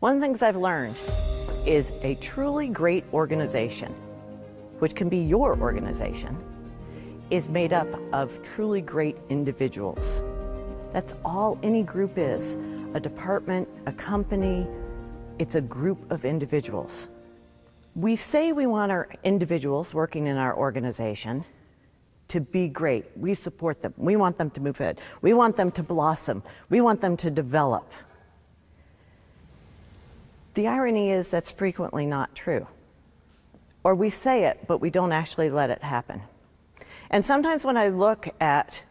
One of the things I've learned is a truly great organization, which can be your organization, is made up of truly great individuals. That's all any group is. A department, a company, it's a group of individuals. We say we want our individuals working in our organization to be great. We support them. We want them to move ahead. We want them to blossom. We want them to develop. The irony is that's frequently not true. Or we say it, but we don't actually let it happen. And sometimes when I look at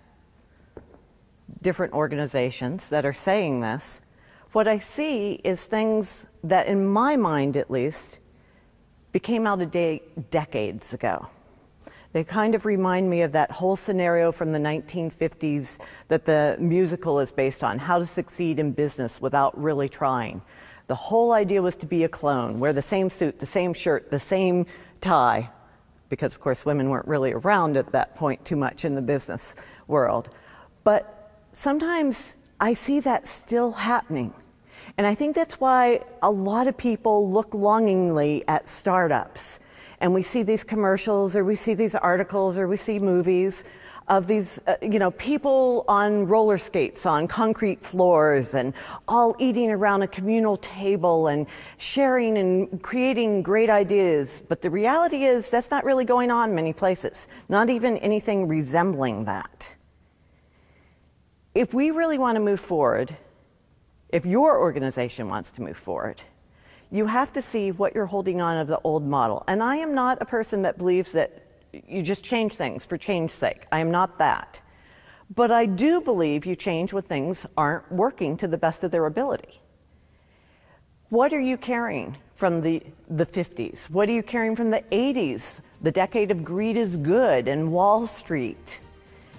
different organizations that are saying this, what I see is things that, in my mind at least, became out of date decades ago. They kind of remind me of that whole scenario from the 1950s that the musical is based on, how to succeed in business without really trying. The whole idea was to be a clone, wear the same suit, the same shirt, the same tie, because of course women weren't really around at that point too much in the business world. But sometimes I see that still happening. And I think that's why a lot of people look longingly at startups. And we see these commercials, or we see these articles, or we see movies of these people on roller skates on concrete floors and all eating around a communal table and sharing and creating great ideas. But the reality is that's not really going on many places, not even anything resembling that. If we really want to move forward, if your organization wants to move forward, you have to see what you're holding on of the old model. And I am not a person that believes that you just change things for change's sake. I am not that. But I do believe you change when things aren't working to the best of their ability. What are you carrying from the 50s? What are you carrying from the 80s? The decade of greed is good and Wall Street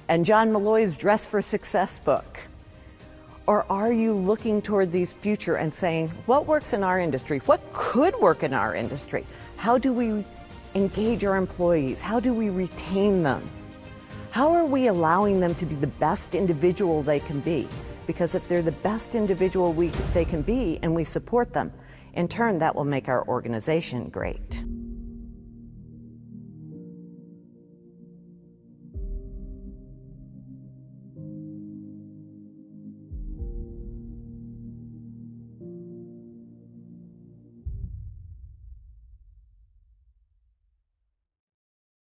and John Malloy's Dress for Success book? Or are you looking toward these future and saying, what works in our industry? What could work in our industry? How do we engage our employees? How do we retain them? How are we allowing them to be the best individual they can be? Because if they're the best individual they can be and we support them, in turn that will make our organization great.